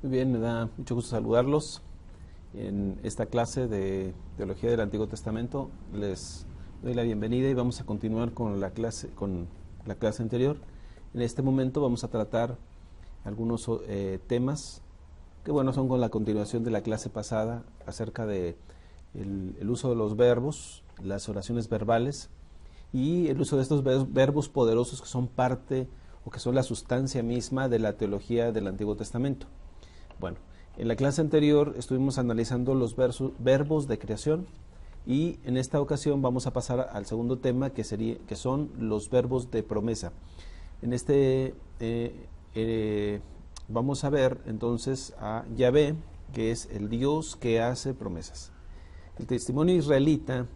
Muy bien, me da mucho gusto saludarlos. En esta clase de Teología del Antiguo Testamento les doy la bienvenida y vamos a continuar con la clase anterior. En este momento vamos a tratar algunos temas que son con la continuación de la clase pasada acerca de el uso de los verbos, las oraciones verbales y el uso de estos verbos poderosos que son parte o que son la sustancia misma de la teología del Antiguo Testamento. Bueno, en la clase anterior estuvimos analizando los verbos de creación y en esta ocasión vamos a pasar al segundo tema que son los verbos de promesa. En este vamos a ver entonces a Yahvé, que es el Dios que hace promesas. El testimonio israelita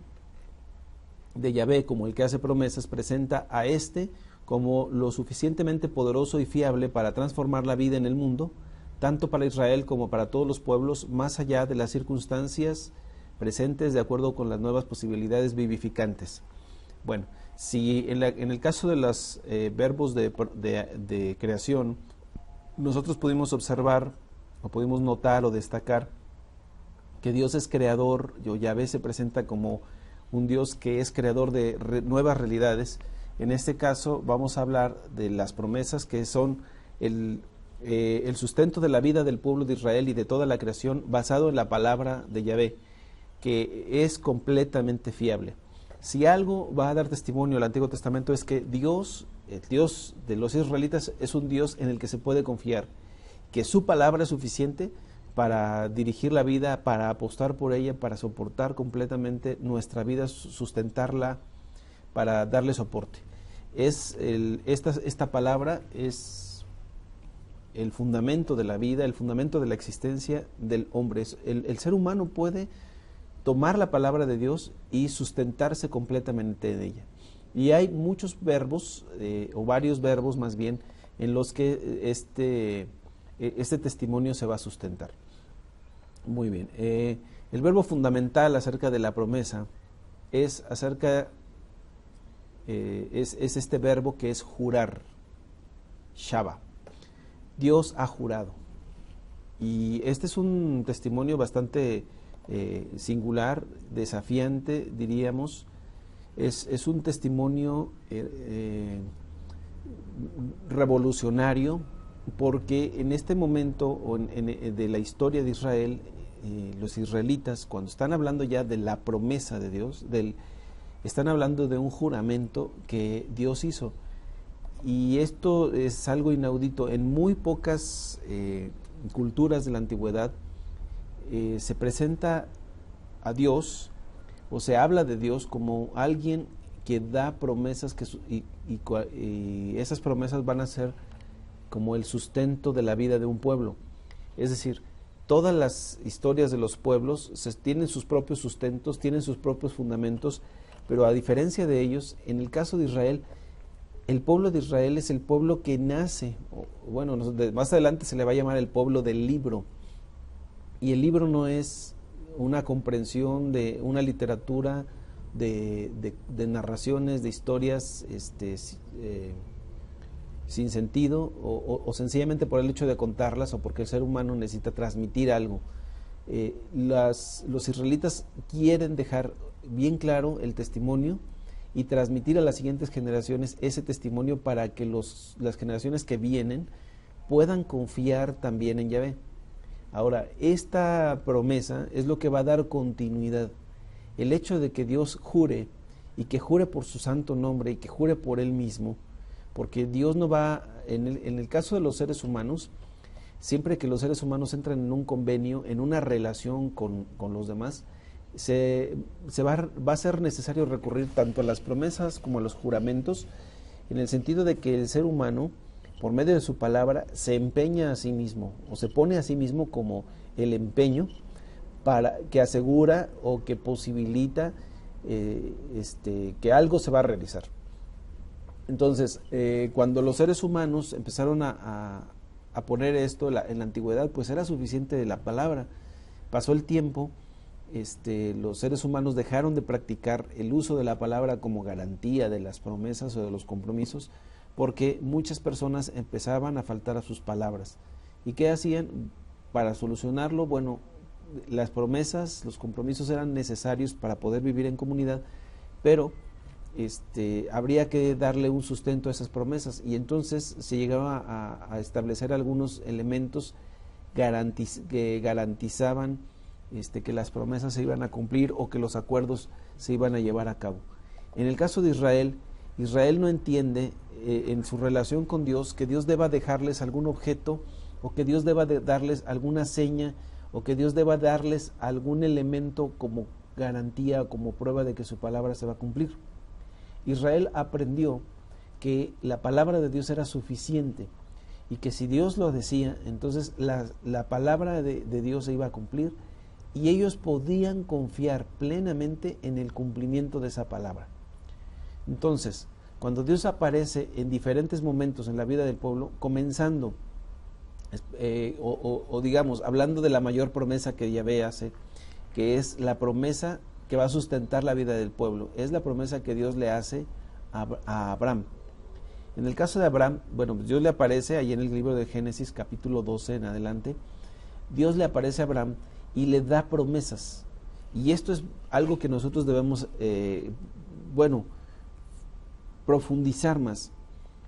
de Yahvé como el que hace promesas presenta a este como lo suficientemente poderoso y fiable para transformar la vida en el mundo, tanto para Israel como para todos los pueblos, más allá de las circunstancias presentes de acuerdo con las nuevas posibilidades vivificantes. Bueno, si en el caso de los verbos de creación, nosotros pudimos observar o pudimos notar o destacar que Dios es creador, Yahvé se presenta como un Dios que es creador de nuevas realidades. En este caso vamos a hablar de las promesas que son el sustento de la vida del pueblo de Israel y de toda la creación basado en la palabra de Yahvé, que es completamente fiable. Si algo va a dar testimonio al Antiguo Testamento es que Dios, el Dios de los israelitas, es un Dios en el que se puede confiar, que su palabra es suficiente para dirigir la vida, para apostar por ella, para soportar completamente nuestra vida, sustentarla, para darle soporte. Esta palabra es el fundamento de la vida, el fundamento de la existencia del hombre. El ser humano puede tomar la palabra de Dios y sustentarse completamente en ella. Y hay muchos verbos, o varios verbos más bien, en los que este testimonio se va a sustentar. Muy bien. El verbo fundamental acerca de la promesa es este verbo que es jurar, shava. Dios ha jurado. Y este es un testimonio bastante singular, desafiante, diríamos. Es un testimonio revolucionario, porque en este momento de la historia de Israel, los israelitas, cuando están hablando ya de la promesa de Dios, están hablando de un juramento que Dios hizo. Y esto es algo inaudito. En muy pocas culturas de la antigüedad se presenta a Dios o se habla de Dios como alguien que da promesas y esas promesas van a ser como el sustento de la vida de un pueblo. Es decir, todas las historias de los pueblos tienen sus propios sustentos, tienen sus propios fundamentos, pero a diferencia de ellos, en el caso de Israel, el pueblo de Israel es el pueblo que nace, más adelante se le va a llamar el pueblo del libro, y el libro no es una comprensión de una literatura de narraciones, de historias sin sentido, o sencillamente por el hecho de contarlas, o porque el ser humano necesita transmitir algo. Los israelitas quieren dejar bien claro el testimonio y transmitir a las siguientes generaciones ese testimonio para que las generaciones que vienen puedan confiar también en Yahvé. Ahora, esta promesa es lo que va a dar continuidad. El hecho de que Dios jure, y que jure por su santo nombre, y que jure por Él mismo, porque Dios no va, en el caso de los seres humanos, siempre que los seres humanos entran en un convenio, en una relación con los demás, va a ser necesario recurrir tanto a las promesas como a los juramentos, en el sentido de que el ser humano, por medio de su palabra, se empeña a sí mismo, o se pone a sí mismo como el empeño para que asegura o que posibilita que algo se va a realizar. Entonces, cuando los seres humanos empezaron a poner esto en la antigüedad, pues era suficiente de la palabra. Pasó el tiempo, los seres humanos dejaron de practicar el uso de la palabra como garantía de las promesas o de los compromisos, porque muchas personas empezaban a faltar a sus palabras. ¿Y qué hacían? para solucionarlo, bueno, las promesas, los compromisos eran necesarios para poder vivir en comunidad, pero habría que darle un sustento a esas promesas, y entonces se llegaba a establecer algunos elementos que garantizaban que las promesas se iban a cumplir o que los acuerdos se iban a llevar a cabo. En el caso de Israel, Israel no entiende en su relación con Dios que Dios deba dejarles algún objeto, o que Dios deba darles alguna seña, o que Dios deba darles algún elemento como garantía o como prueba de que su palabra se va a cumplir. Israel aprendió que la palabra de Dios era suficiente, y que si Dios lo decía, entonces la palabra de Dios se iba a cumplir, y ellos podían confiar plenamente en el cumplimiento de esa palabra. Entonces, cuando Dios aparece en diferentes momentos en la vida del pueblo, comenzando digamos, hablando de la mayor promesa que Yahvé hace, que es la promesa que va a sustentar la vida del pueblo, es la promesa que Dios le hace a Abraham. En el caso de Abraham, bueno, Dios le aparece ahí en el libro de Génesis, capítulo 12 en adelante. Dios le aparece a Abraham y le da promesas, y esto es algo que nosotros debemos profundizar más.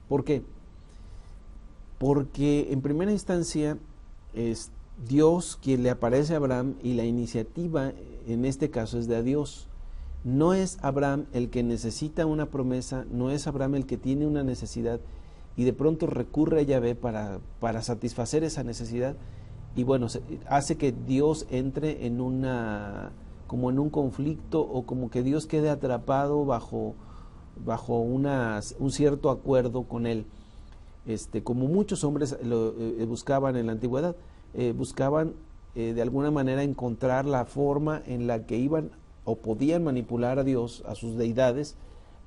¿Por qué? Porque en primera instancia es Dios quien le aparece a Abraham, y la iniciativa en este caso es de Dios. No es Abraham el que necesita una promesa, no es Abraham el que tiene una necesidad y de pronto recurre a Yahvé para satisfacer esa necesidad, y bueno, hace que Dios entre en como en un conflicto, o como que Dios quede atrapado bajo un cierto acuerdo con él. Como muchos hombres buscaban en la antigüedad, buscaban de alguna manera encontrar la forma en la que iban o podían manipular a Dios, a sus deidades,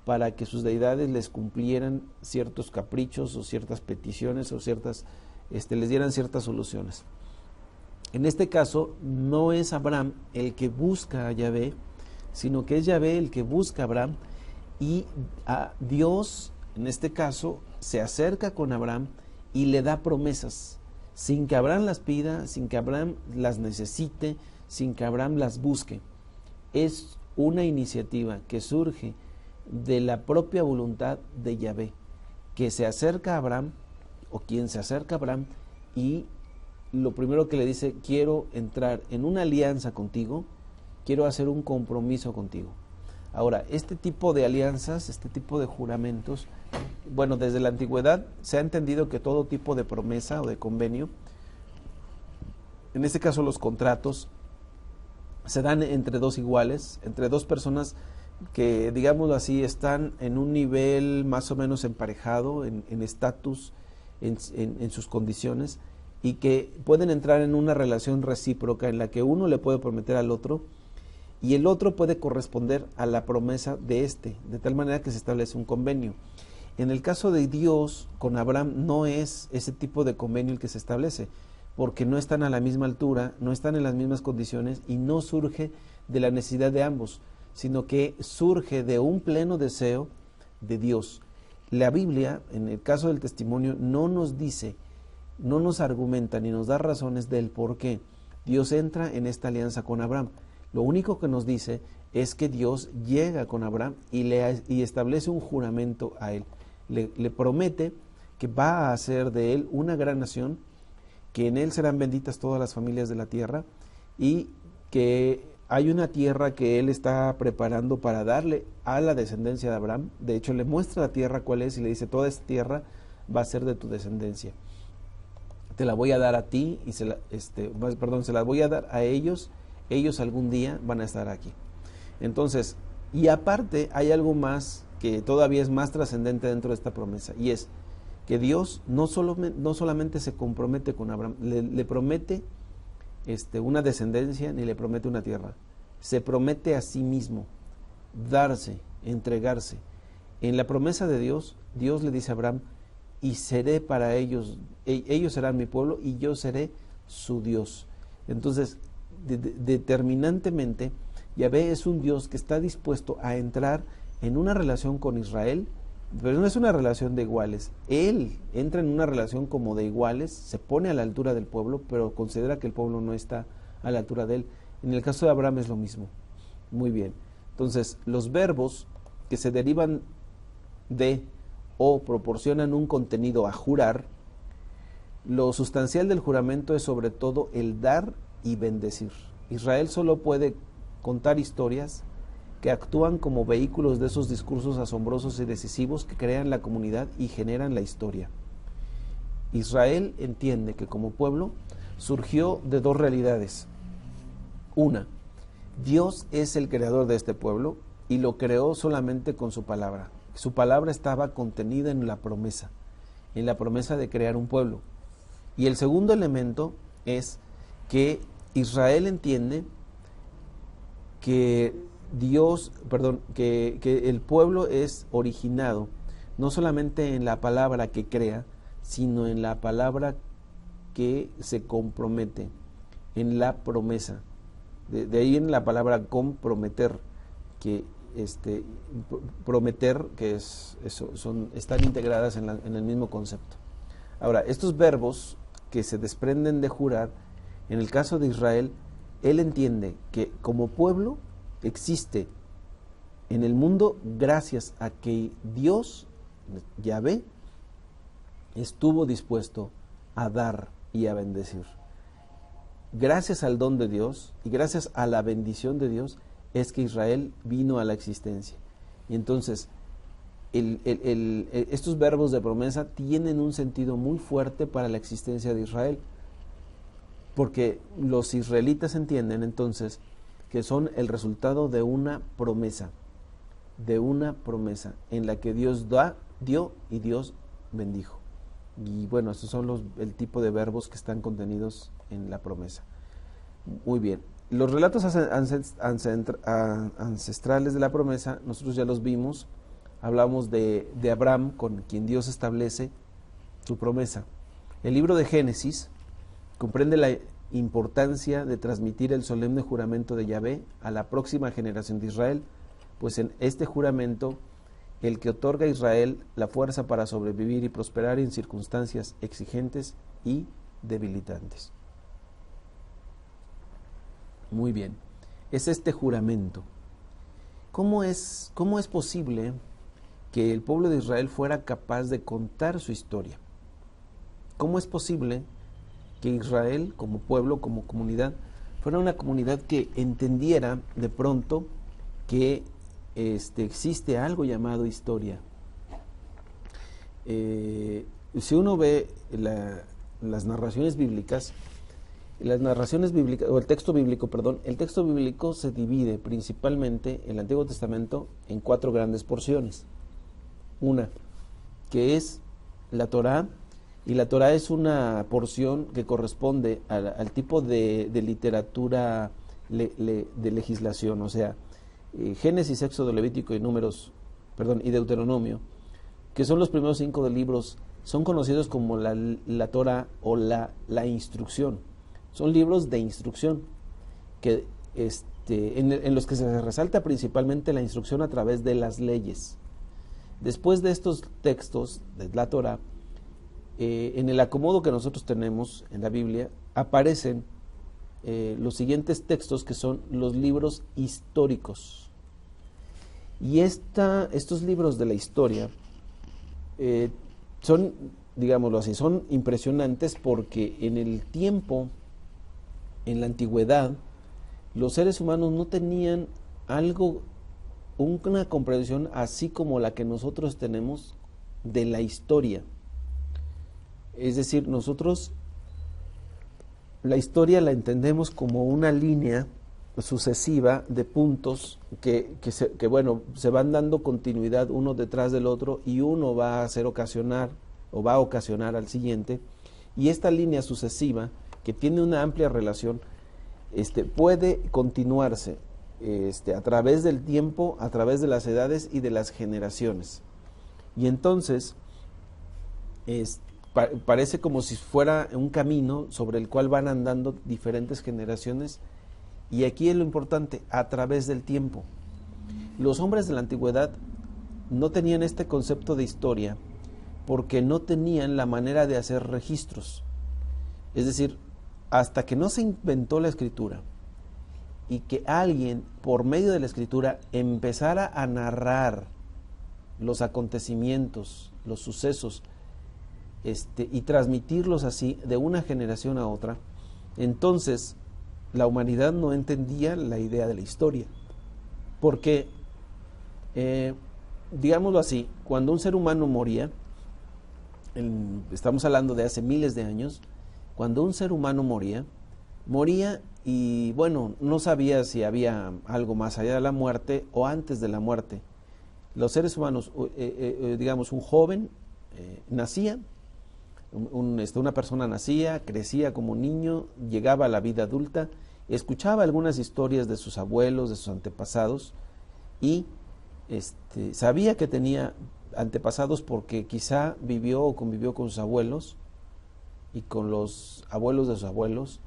para que sus deidades les cumplieran ciertos caprichos o ciertas peticiones, o les dieran ciertas soluciones. En este caso no es Abraham el que busca a Yahvé, sino que es Yahvé el que busca a Abraham, y a Dios en este caso se acerca con Abraham y le da promesas, sin que Abraham las pida, sin que Abraham las necesite, sin que Abraham las busque. Es una iniciativa que surge de la propia voluntad de Yahvé, que se acerca a Abraham, o quien se acerca a Abraham, y lo primero que le dice: quiero entrar en una alianza contigo, quiero hacer un compromiso contigo. Ahora, este tipo de alianzas, este tipo de juramentos, bueno, desde la antigüedad se ha entendido que todo tipo de promesa o de convenio, en este caso los contratos, se dan entre dos iguales, entre dos personas que, digámoslo así, están en un nivel más o menos emparejado en estatus, en sus condiciones, y que pueden entrar en una relación recíproca en la que uno le puede prometer al otro y el otro puede corresponder a la promesa de tal manera que se establece un convenio. En el caso de Dios con Abraham no es ese tipo de convenio el que se establece, porque no están a la misma altura, no están en las mismas condiciones, y no surge de la necesidad de ambos, sino que surge de un pleno deseo de Dios. La Biblia, en el caso del testimonio, no nos dice, no nos argumenta ni nos da razones del por qué Dios entra en esta alianza con Abraham. Lo único que nos dice es que Dios llega con Abraham y establece un juramento a él. Le promete que va a hacer de él una gran nación, que en él serán benditas todas las familias de la tierra, y que hay una tierra que él está preparando para darle a la descendencia de Abraham. De hecho, le muestra la tierra cuál es y le dice: toda esta tierra va a ser de tu descendencia. Te la voy a dar a ti y se la voy a dar a ellos. Ellos algún día van a estar aquí. Entonces, y aparte hay algo más que todavía es más trascendente dentro de esta promesa, y es que Dios no solamente se compromete con Abraham, le promete una descendencia, ni le promete una tierra. Se promete a sí mismo darse, entregarse. En la promesa de Dios, Dios le dice a Abraham: y seré para ellos, ellos serán mi pueblo y yo seré su Dios. Entonces, determinantemente, Yahvé es un Dios que está dispuesto a entrar en una relación con Israel Pero no es una relación de iguales. Él entra en una relación como de iguales, se pone a la altura del pueblo, pero considera que el pueblo no está a la altura de él. En el caso de Abraham es lo mismo. Muy bien. Entonces, los verbos que se derivan de o proporcionan un contenido a jurar, lo sustancial del juramento es sobre todo el dar y bendecir. Israel solo puede contar historias que actúan como vehículos de esos discursos asombrosos y decisivos que crean la comunidad y generan la historia. Israel entiende que como pueblo surgió de dos realidades. Una, Dios es el creador de este pueblo y lo creó solamente con su palabra. Su palabra estaba contenida en la promesa de crear un pueblo. Y el segundo elemento es que Israel entiende que que el pueblo es originado no solamente en la palabra que crea, sino en la palabra que se compromete, en la promesa. De ahí en la palabra comprometer, que prometer, que están integradas en el mismo concepto. Ahora, estos verbos que se desprenden de jurar, en el caso de Israel, él entiende que como pueblo existe en el mundo gracias a que Dios, Yahvé, estuvo dispuesto a dar y a bendecir. Gracias al don de Dios y gracias a la bendición de Dios es que Israel vino a la existencia. Y entonces estos verbos de promesa tienen un sentido muy fuerte para la existencia de Israel, porque los israelitas entienden entonces que son el resultado de una promesa en la que Dios dio y Dios bendijo. Y bueno, estos son el tipo de verbos que están contenidos en la promesa. Muy bien. Los relatos ancestrales de la promesa, nosotros ya los vimos. Hablamos de Abraham, con quien Dios establece su promesa. El libro de Génesis comprende la importancia de transmitir el solemne juramento de Yahvé a la próxima generación de Israel, pues en este juramento el que otorga a Israel la fuerza para sobrevivir y prosperar en circunstancias exigentes y debilitantes. Muy bien, es este juramento. ¿Cómo es posible que el pueblo de Israel fuera capaz de contar su historia? ¿Cómo es posible que Israel, como pueblo, como comunidad, fuera una comunidad que entendiera de pronto que existe algo llamado historia? Si uno ve las narraciones bíblicas, o el texto bíblico se divide principalmente en el Antiguo Testamento en 4 grandes porciones. Una, que es la Torá, y la Torá es una porción que corresponde al tipo de literatura de legislación, o sea, Génesis, Éxodo, Levítico y Deuteronomio, que son los primeros 5 libros, son conocidos como la Torá o la instrucción. Son libros de instrucción que en los que se resalta principalmente la instrucción a través de las leyes. Después de estos textos de la Torá, en el acomodo que nosotros tenemos en la Biblia, aparecen los siguientes textos, que son los libros históricos. Y estos libros de la historia son, digámoslo así, son impresionantes porque en el tiempo, en la antigüedad, los seres humanos no tenían una comprensión así como la que nosotros tenemos de la historia. Es decir, nosotros la historia la entendemos como una línea sucesiva de puntos que se van dando continuidad uno detrás del otro, y uno va a ocasionar al siguiente, y esta línea sucesiva, que tiene una amplia relación, puede continuarse a través del tiempo, a través de las edades y de las generaciones. Y entonces parece como si fuera un camino sobre el cual van andando diferentes generaciones, y aquí es lo importante, a través del tiempo. Los hombres de la antigüedad no tenían este concepto de historia porque no tenían la manera de hacer registros. Es decir, hasta que no se inventó la escritura y que alguien por medio de la escritura empezara a narrar los acontecimientos, los sucesos, y transmitirlos así de una generación a otra, entonces la humanidad no entendía la idea de la historia. Porque, digámoslo así, cuando un ser humano moría, estamos hablando de hace miles de años, cuando un ser humano moría y bueno, no sabía si había algo más allá de la muerte o antes de la muerte. Los seres humanos, digamos, un joven nacía, una persona nacía, crecía como niño, llegaba a la vida adulta, escuchaba algunas historias de sus abuelos, de sus antepasados, y sabía que tenía antepasados porque quizá vivió o convivió con sus abuelos y con los abuelos de sus abuelos,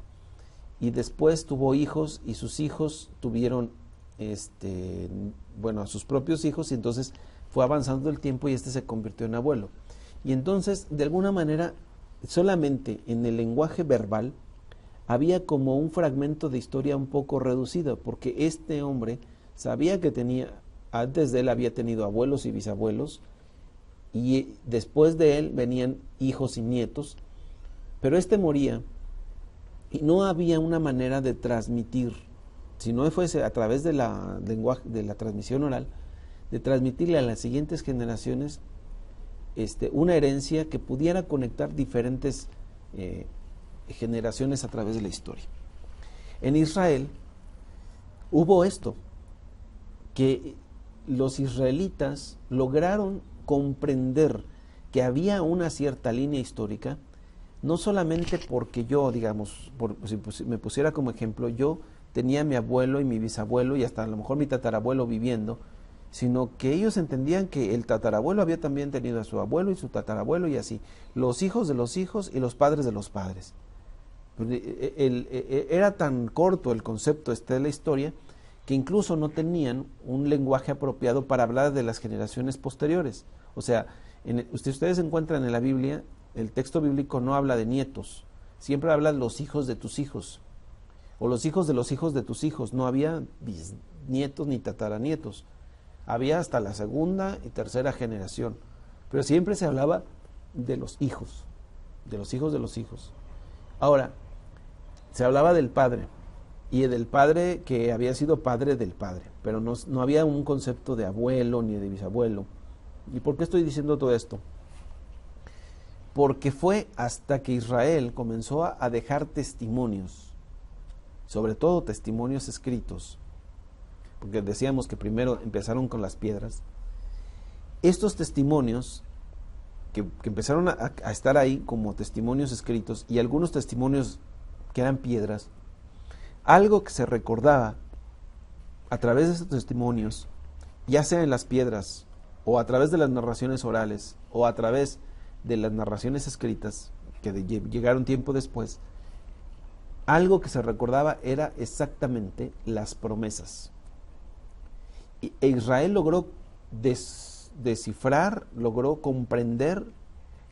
y después tuvo hijos y sus hijos tuvieron a sus propios hijos, y entonces fue avanzando el tiempo y se convirtió en abuelo. Y entonces, de alguna manera, solamente en el lenguaje verbal había como un fragmento de historia un poco reducido, porque este hombre sabía que antes de él había tenido abuelos y bisabuelos, y después de él venían hijos y nietos, pero moría y no había una manera de transmitir, si no fuese a través de la transmisión oral, de transmitirle a las siguientes generaciones una herencia que pudiera conectar diferentes generaciones a través de la historia. En Israel hubo esto, que los israelitas lograron comprender que había una cierta línea histórica, no solamente porque yo, digamos, si me pusiera como ejemplo, yo tenía a mi abuelo y mi bisabuelo y hasta a lo mejor mi tatarabuelo viviendo, sino que ellos entendían que el tatarabuelo había también tenido a su abuelo y su tatarabuelo y así, los hijos de los hijos y los padres de los padres. Era tan corto el concepto de la historia que incluso no tenían un lenguaje apropiado para hablar de las generaciones posteriores. O sea, ustedes encuentran en la Biblia, el texto bíblico no habla de nietos, siempre habla de los hijos de tus hijos, o los hijos de tus hijos. No había bisnietos ni tataranietos, había hasta la segunda y tercera generación, pero siempre se hablaba de los hijos, de los hijos de los hijos. Ahora, se hablaba del padre, y del padre que había sido padre del padre, pero no había un concepto de abuelo ni de bisabuelo. ¿Y por qué estoy diciendo todo esto? Porque fue hasta que Israel comenzó a dejar testimonios, sobre todo testimonios escritos, porque decíamos que primero empezaron con las piedras. Estos testimonios que empezaron a estar ahí como testimonios escritos, y algunos testimonios que eran piedras, algo que se recordaba a través de esos testimonios, ya sea en las piedras, o a través de las narraciones orales, o a través de las narraciones escritas, que llegaron tiempo después, algo que se recordaba era exactamente las promesas. E Israel logró descifrar, logró comprender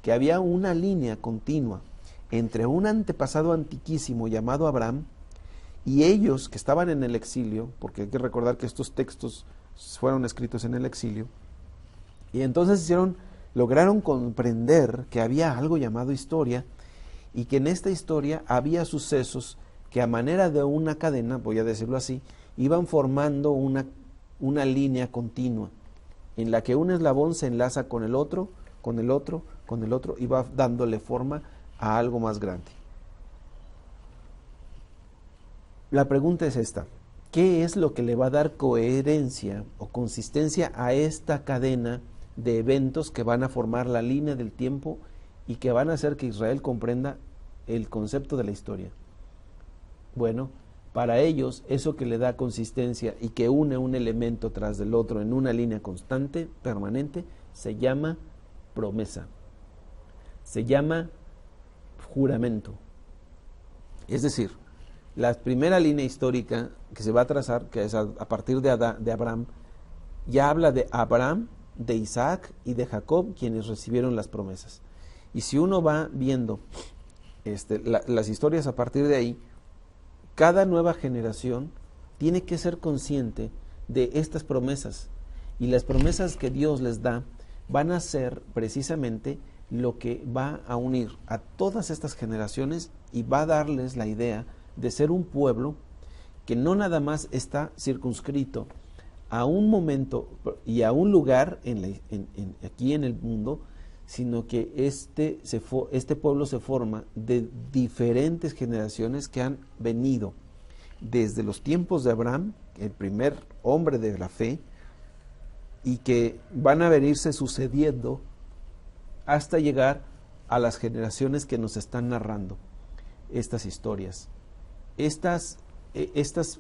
que había una línea continua entre un antepasado antiquísimo llamado Abraham y ellos que estaban en el exilio, porque hay que recordar que estos textos fueron escritos en el exilio, y entonces lograron comprender que había algo llamado historia, y que en esta historia había sucesos que a manera de una cadena, voy a decirlo así, iban formando una línea continua, en la que un eslabón se enlaza con el otro, con el otro, con el otro, y va dándole forma a algo más grande. La pregunta es esta: ¿qué es lo que le va a dar coherencia o consistencia a esta cadena de eventos que van a formar la línea del tiempo y que van a hacer que Israel comprenda el concepto de la historia? Bueno, para ellos, eso que le da consistencia y que une un elemento tras del otro en una línea constante, permanente, se llama promesa, se llama juramento. Es decir, la primera línea histórica que se va a trazar, que es a partir de Abraham, ya habla de Abraham de Isaac y de Jacob, quienes recibieron las promesas. Y si uno va viendo las historias a partir de ahí, cada nueva generación tiene que ser consciente de estas promesas. Y las promesas que Dios les da van a ser precisamente lo que va a unir a todas estas generaciones y va a darles la idea de ser un pueblo que no nada más está circunscrito a un momento y a un lugar aquí en el mundo, sino que este pueblo se forma de diferentes generaciones que han venido desde los tiempos de Abraham, el primer hombre de la fe, y que van a venirse sucediendo hasta llegar a las generaciones que nos están narrando estas historias. Estas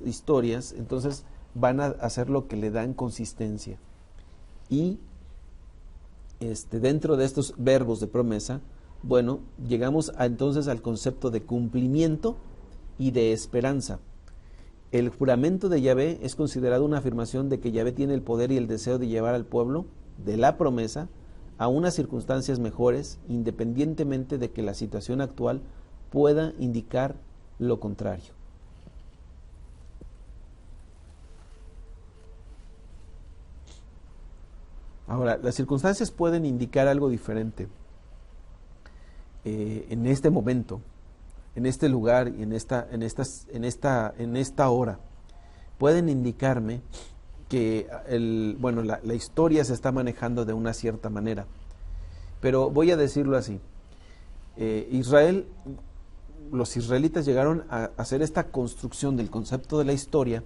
historias entonces van a hacer lo que le dan consistencia. Y dentro de estos verbos de promesa, bueno, llegamos entonces al concepto de cumplimiento y de esperanza. El juramento de Yahvé es considerado una afirmación de que Yahvé tiene el poder y el deseo de llevar al pueblo de la promesa a unas circunstancias mejores, independientemente de que la situación actual pueda indicar lo contrario. Ahora, las circunstancias pueden indicar algo diferente en este momento, en este lugar y en esta hora. Pueden indicarme que la historia se está manejando de una cierta manera. Pero voy a decirlo así. Los israelitas llegaron a hacer esta construcción del concepto de la historia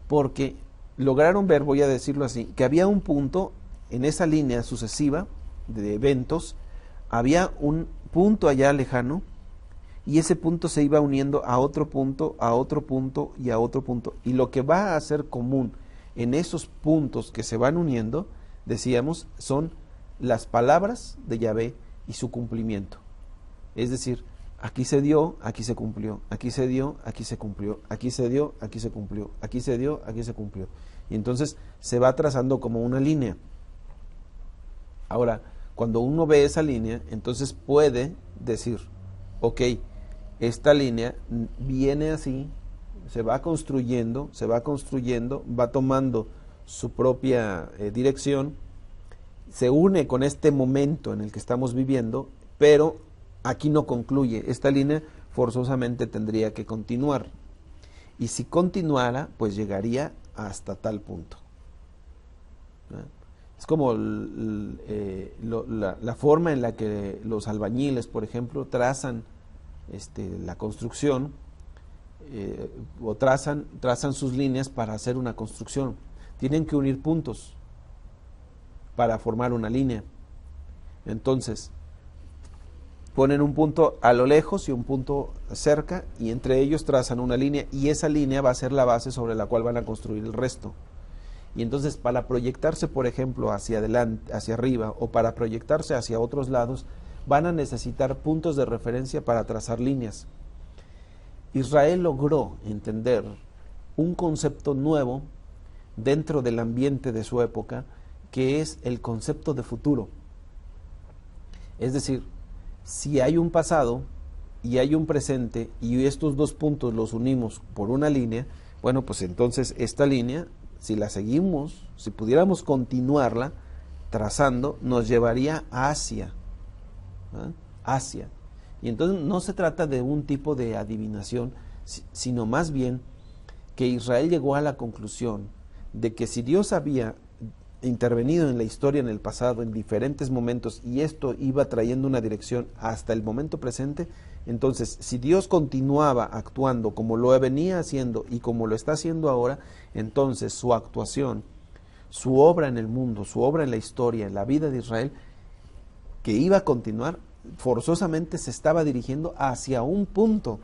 porque lograron ver, voy a decirlo así, que había un punto en esa línea sucesiva de eventos, había un punto allá lejano, y ese punto se iba uniendo a otro punto, a otro punto y a otro punto. Y lo que va a ser común en esos puntos que se van uniendo, decíamos, son las palabras de Yahvé y su cumplimiento. Es decir, aquí se dio, aquí se cumplió, aquí se dio, aquí se cumplió, aquí se dio, aquí se cumplió, aquí se dio, aquí se cumplió. Y entonces se va trazando como una línea. Ahora, cuando uno ve esa línea, entonces puede decir, ok, esta línea viene así, se va construyendo, va tomando su propia dirección, se une con este momento en el que estamos viviendo, pero aquí no concluye. Esta línea forzosamente tendría que continuar. Y si continuara, pues llegaría hasta tal punto. Es como la forma en la que los albañiles, por ejemplo, trazan la construcción o trazan sus líneas para hacer una construcción. Tienen que unir puntos para formar una línea. Entonces, ponen un punto a lo lejos y un punto cerca, y entre ellos trazan una línea, y esa línea va a ser la base sobre la cual van a construir el resto. Y entonces, para proyectarse, por ejemplo, hacia adelante, hacia arriba, o para proyectarse hacia otros lados, van a necesitar puntos de referencia para trazar líneas. Israel logró entender un concepto nuevo dentro del ambiente de su época, que es el concepto de futuro. Es decir, si hay un pasado y hay un presente y estos dos puntos los unimos por una línea, bueno, pues entonces esta línea, si la seguimos, si pudiéramos continuarla trazando, nos llevaría a Asia. Asia. Y entonces no se trata de un tipo de adivinación, sino más bien que Israel llegó a la conclusión de que si Dios había intervenido en la historia en el pasado en diferentes momentos y esto iba trayendo una dirección hasta el momento presente, entonces si Dios continuaba actuando como lo venía haciendo y como lo está haciendo ahora, entonces su actuación, su obra en el mundo, su obra en la historia, en la vida de Israel, que iba a continuar, forzosamente se estaba dirigiendo hacia un punto.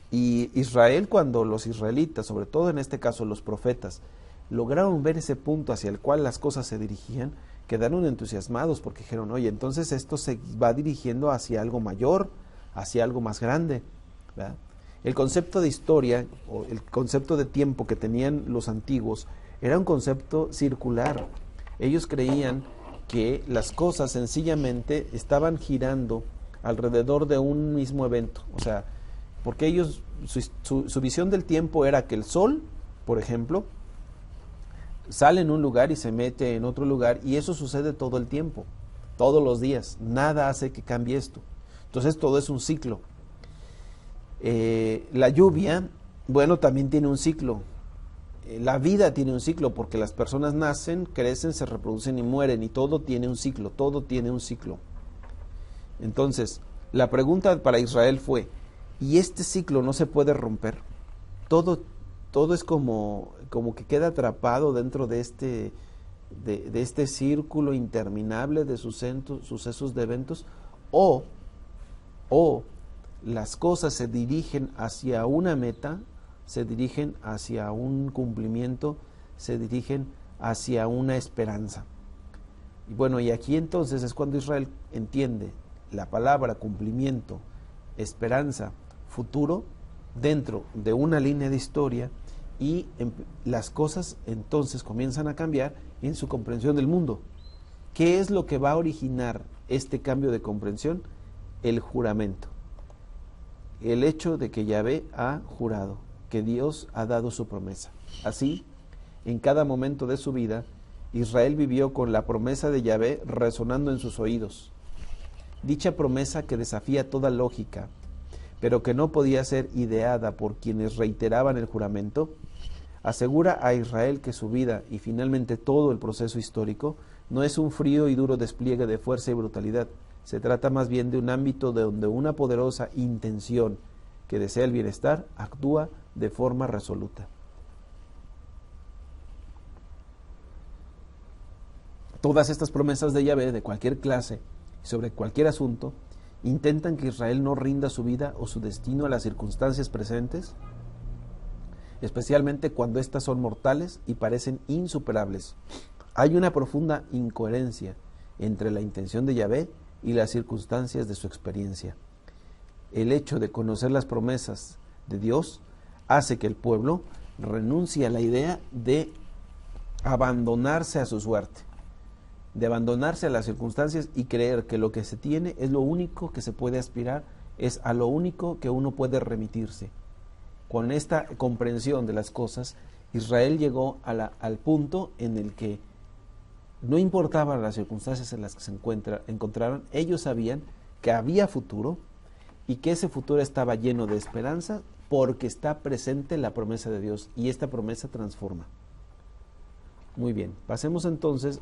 Y Israel, cuando los israelitas, sobre todo en este caso los profetas, lograron ver ese punto hacia el cual las cosas se dirigían, quedaron entusiasmados porque dijeron, oye, entonces esto se va dirigiendo hacia algo mayor, hacia algo más grande, ¿verdad? El concepto de historia o el concepto de tiempo que tenían los antiguos Era un concepto circular. Ellos creían que las cosas sencillamente estaban girando alrededor de un mismo evento. O sea, porque ellos, su visión del tiempo era que el sol, por ejemplo, sale en un lugar y se mete en otro lugar, y eso sucede todo el tiempo, todos los días. Nada hace que cambie esto. Entonces todo es un ciclo. La lluvia, bueno, también tiene un ciclo. La vida tiene un ciclo, porque las personas nacen, crecen, se reproducen y mueren, y todo tiene un ciclo, todo tiene un ciclo. Entonces, la pregunta para Israel fue, ¿y este ciclo no se puede romper? Todo es como que queda atrapado dentro de este círculo interminable de sucesos, de eventos, o las cosas se dirigen hacia una meta, se dirigen hacia un cumplimiento, se dirigen hacia una esperanza. Y bueno, y aquí entonces es cuando Israel entiende la palabra cumplimiento, esperanza, futuro, dentro de una línea de historia, y las cosas entonces comienzan a cambiar en su comprensión del mundo. ¿Qué es lo que va a originar este cambio de comprensión? El juramento. El hecho de que Yahvé ha jurado, que Dios ha dado su promesa. Así, en cada momento de su vida, Israel vivió con la promesa de Yahvé resonando en sus oídos. Dicha promesa, que desafía toda lógica, pero que no podía ser ideada por quienes reiteraban el juramento, asegura a Israel que su vida y finalmente todo el proceso histórico no es un frío y duro despliegue de fuerza y brutalidad. Se trata más bien de un ámbito donde una poderosa intención que desea el bienestar actúa de forma resoluta. Todas estas promesas de Yahvé, de cualquier clase, sobre cualquier asunto, intentan que Israel no rinda su vida o su destino a las circunstancias presentes, especialmente cuando éstas son mortales y parecen insuperables. Hay una profunda incoherencia entre la intención de Yahvé y las circunstancias de su experiencia. El hecho de conocer las promesas de Dios hace que el pueblo renuncie a la idea de abandonarse a su suerte, de abandonarse a las circunstancias y creer que lo que se tiene es lo único que se puede aspirar, es a lo único que uno puede remitirse. Con esta comprensión de las cosas, Israel llegó al punto en el que no importaban las circunstancias en las que se encontraron, ellos sabían que había futuro y que ese futuro estaba lleno de esperanza porque está presente la promesa de Dios, y esta promesa transforma. Muy bien, pasemos entonces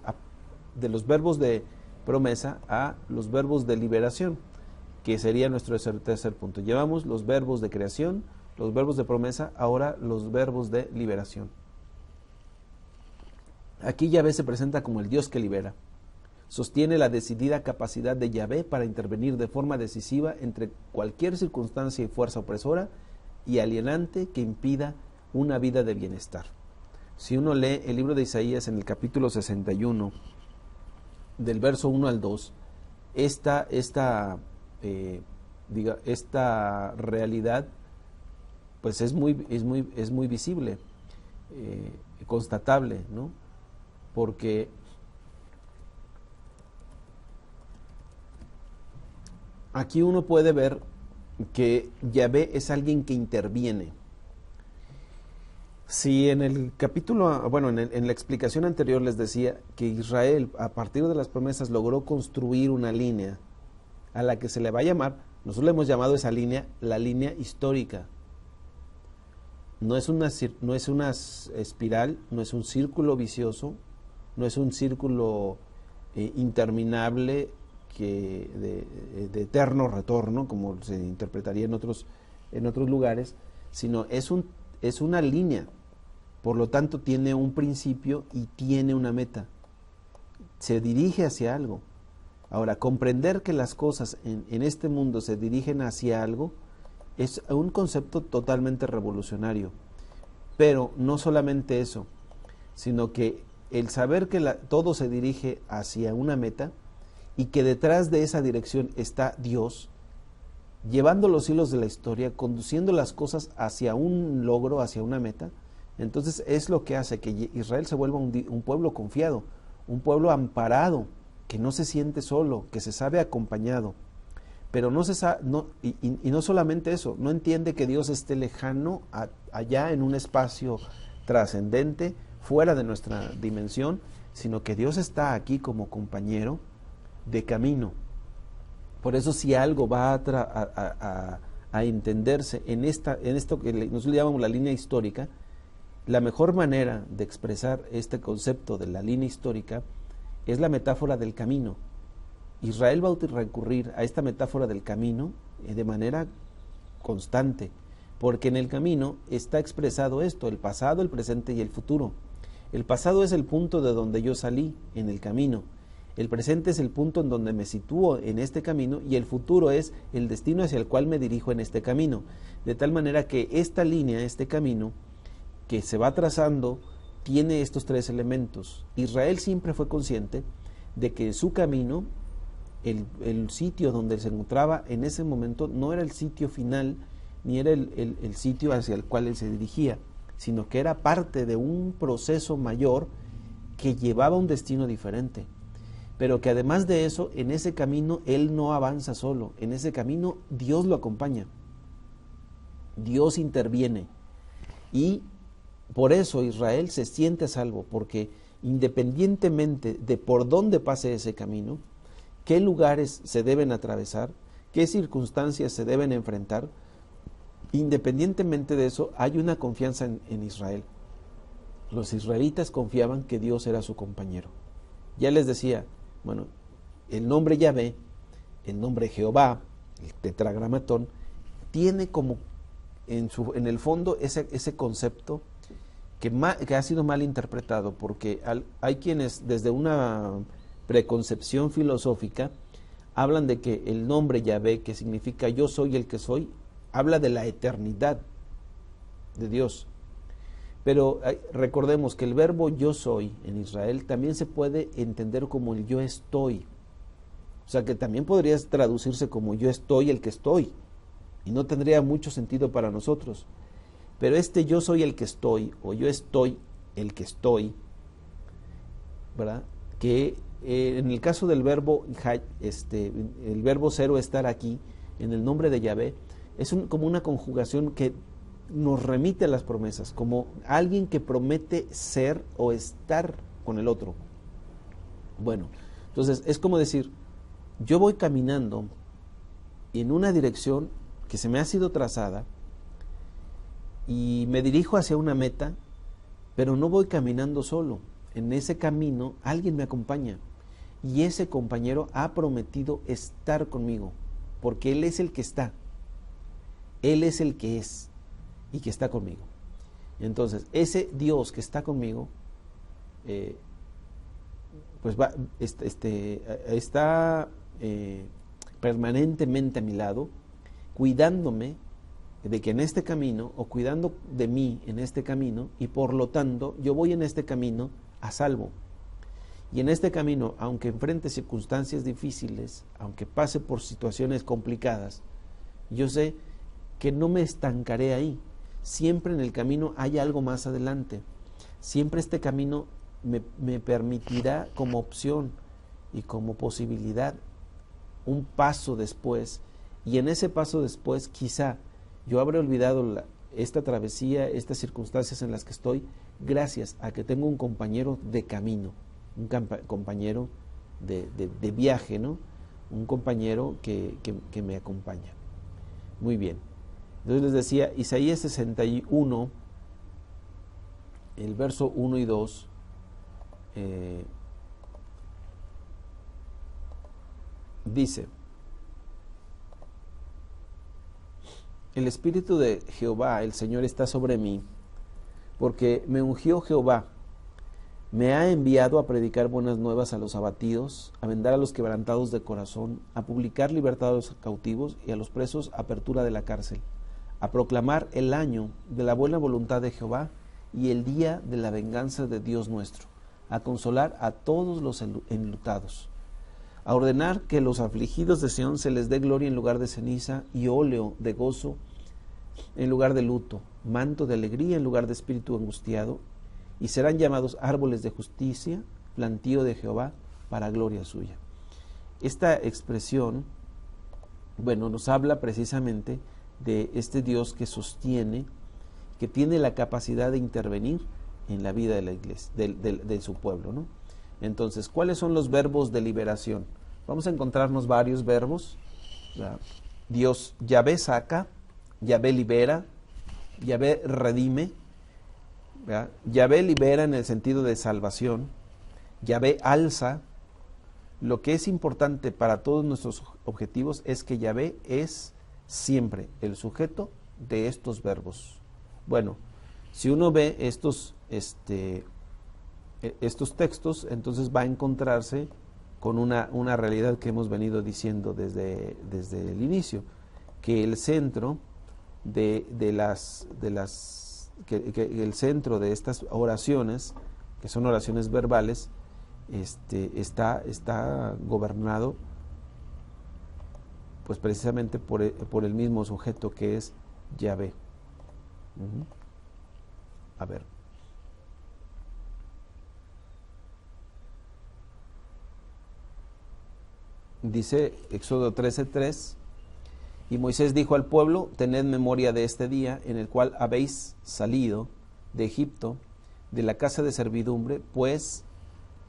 de los verbos de promesa a los verbos de liberación, que sería nuestro tercer punto. Llevamos los verbos de creación, los verbos de promesa, ahora los verbos de liberación. Aquí Yahvé se presenta como el Dios que libera. Sostiene la decidida capacidad de Yahvé para intervenir de forma decisiva entre cualquier circunstancia y fuerza opresora y alienante que impida una vida de bienestar. Si uno lee el libro de Isaías en el capítulo 61, del verso 1 al 2, esta realidad pues es muy visible, constatable, ¿no? Porque aquí uno puede ver que Yahvé es alguien que interviene. Si en el capítulo, en la explicación anterior les decía que Israel, a partir de las promesas, logró construir una línea a la que se le va a llamar, nosotros le hemos llamado esa línea la línea histórica. No es una espiral, no es un círculo vicioso, no es un círculo interminable de eterno retorno, como se interpretaría en otros lugares, sino es una línea. Por lo tanto, tiene un principio y tiene una meta. Se dirige hacia algo. Ahora, comprender que las cosas en este mundo se dirigen hacia algo es un concepto totalmente revolucionario. Pero no solamente eso, sino que el saber que todo se dirige hacia una meta y que detrás de esa dirección está Dios, llevando los hilos de la historia, conduciendo las cosas hacia un logro, hacia una meta, Entonces es lo que hace que Israel se vuelva un pueblo confiado, un pueblo amparado, que no se siente solo, que se sabe acompañado. Pero no y no solamente eso, no entiende que Dios esté lejano allá en un espacio trascendente, fuera de nuestra dimensión, sino que Dios está aquí como compañero de camino. Por eso si algo va a entenderse en esto que nosotros llamamos la línea histórica, la mejor manera de expresar este concepto de la línea histórica es la metáfora del camino. Israel va a recurrir a esta metáfora del camino de manera constante, porque en el camino está expresado esto, el pasado, el presente y el futuro. El pasado es el punto de donde yo salí en el camino, el presente es el punto en donde me sitúo en este camino y el futuro es el destino hacia el cual me dirijo en este camino. De tal manera que esta línea, este camino que se va trazando, tiene estos tres elementos. Israel siempre fue consciente de que su camino, el sitio donde se encontraba en ese momento, no era el sitio final, ni era el sitio hacia el cual él se dirigía, sino que era parte de un proceso mayor que llevaba a un destino diferente. Pero que además de eso, en ese camino él no avanza solo, en ese camino Dios lo acompaña, Dios interviene. Y por eso Israel se siente a salvo, porque independientemente de por dónde pase ese camino, qué lugares se deben atravesar, qué circunstancias se deben enfrentar, independientemente de eso, hay una confianza en Israel. Los israelitas confiaban que Dios era su compañero. Ya les decía, bueno, el nombre Yahvé, el nombre Jehová, el tetragramatón, tiene como en el fondo ese concepto que ha sido mal interpretado, porque hay quienes desde una preconcepción filosófica hablan de que el nombre Yahvé, que significa yo soy el que soy, habla de la eternidad de Dios. Pero recordemos que el verbo yo soy en Israel también se puede entender como el yo estoy. O sea que también podría traducirse como yo estoy el que estoy. Y no tendría mucho sentido para nosotros. Pero este yo soy el que estoy, o yo estoy el que estoy, ¿verdad? Que en el caso del verbo, el verbo ser o estar aquí, en el nombre de Yahvé, es como una conjugación que nos remite a las promesas, como alguien que promete ser o estar con el otro. Bueno, entonces es como decir, yo voy caminando en una dirección que se me ha sido trazada y me dirijo hacia una meta, pero no voy caminando solo. En ese camino alguien me acompaña y ese compañero ha prometido estar conmigo, porque él es el que está, él es el que es y que está conmigo. Entonces ese Dios que está conmigo pues está permanentemente a mi lado, cuidándome de que en este camino, o cuidando de mí en este camino, y por lo tanto yo voy en este camino a salvo. Y en este camino, aunque enfrente circunstancias difíciles, aunque pase por situaciones complicadas, yo sé que no me estancaré ahí. Siempre en el camino hay algo más adelante. Siempre este camino me permitirá como opción y como posibilidad un paso después. Y en ese paso después quizá yo habré olvidado esta travesía, estas circunstancias en las que estoy, gracias a que tengo un compañero de camino, un compañero de viaje, ¿no? Un compañero que me acompaña. Muy bien. Entonces les decía, Isaías 61, el verso 1 y 2, dice: el Espíritu de Jehová, el Señor, está sobre mí, porque me ungió Jehová, me ha enviado a predicar buenas nuevas a los abatidos, a vendar a los quebrantados de corazón, a publicar libertad a los cautivos y a los presos apertura de la cárcel, a proclamar el año de la buena voluntad de Jehová y el día de la venganza de Dios nuestro, a consolar a todos los enlutados, a ordenar que los afligidos de Sión se les dé gloria en lugar de ceniza y óleo de gozo en lugar de luto, manto de alegría en lugar de espíritu angustiado, y serán llamados árboles de justicia, plantío de Jehová para gloria suya. Esta expresión, bueno, nos habla precisamente de este Dios que sostiene, que tiene la capacidad de intervenir en la vida de la iglesia, de su pueblo, ¿no? Entonces, ¿cuáles son los verbos de liberación? Vamos a encontrarnos varios verbos. Dios, Yahvé saca, Yahvé libera, Yahvé redime, ¿verdad? Yahvé libera en el sentido de salvación, Yahvé alza. Lo que es importante para todos nuestros objetivos es que Yahvé es siempre el sujeto de estos verbos. Bueno, si uno ve estos textos, entonces va a encontrarse con una realidad que hemos venido diciendo desde el inicio, que el centro el centro de estas oraciones, que son oraciones verbales, está gobernado pues precisamente por el mismo sujeto que es Yahvé. A ver. Dice Éxodo 13:3, y Moisés dijo al pueblo: tened memoria de este día en el cual habéis salido de Egipto, de la casa de servidumbre, pues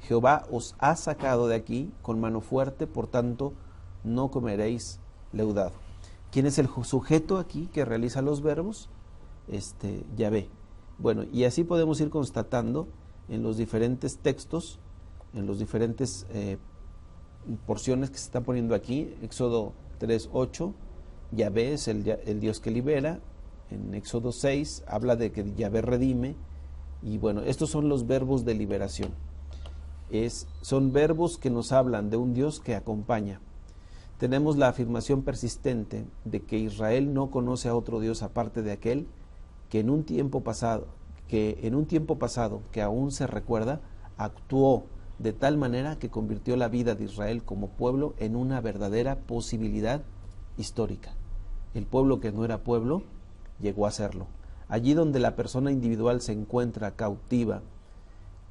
Jehová os ha sacado de aquí con mano fuerte, por tanto no comeréis leudado. ¿Quién es el sujeto aquí que realiza los verbos? Yahvé. Bueno, y así podemos ir constatando en los diferentes textos, en los diferentes porciones que se están poniendo aquí. Éxodo 3:8, Yahvé es el Dios que libera. En Éxodo 6 habla de que Yahvé redime. Y bueno, estos son los verbos de liberación. Son verbos que nos hablan de un Dios que acompaña. Tenemos la afirmación persistente de que Israel no conoce a otro Dios aparte de aquel que en un tiempo pasado, que aún se recuerda, actuó de tal manera que convirtió la vida de Israel como pueblo en una verdadera posibilidad histórica. El pueblo que no era pueblo llegó a serlo. Allí donde la persona individual se encuentra cautiva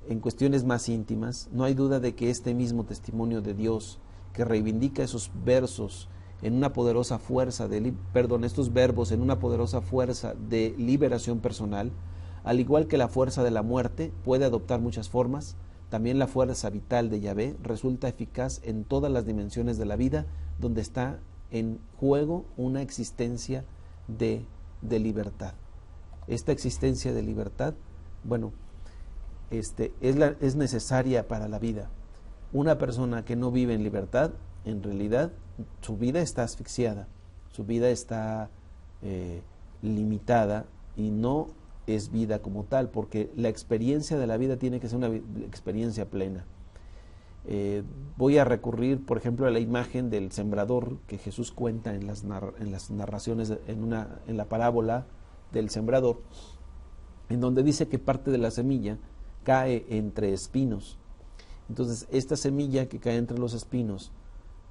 en cuestiones más íntimas, no hay duda de que este mismo testimonio de Dios que reivindica esos versos en una poderosa fuerza estos verbos en una poderosa fuerza de liberación personal, al igual que la fuerza de la muerte puede adoptar muchas formas, también la fuerza vital de Yahvé resulta eficaz en todas las dimensiones de la vida donde está en juego una existencia de libertad. Esta existencia de libertad, bueno, es necesaria para la vida. Una persona que no vive en libertad, en realidad su vida está asfixiada, su vida está limitada y no es vida como tal, porque la experiencia de la vida tiene que ser una experiencia plena. Voy a recurrir, por ejemplo, a la imagen del sembrador que Jesús cuenta en las narraciones, en la parábola del sembrador, en donde dice que parte de la semilla cae entre espinos. Entonces, esta semilla que cae entre los espinos,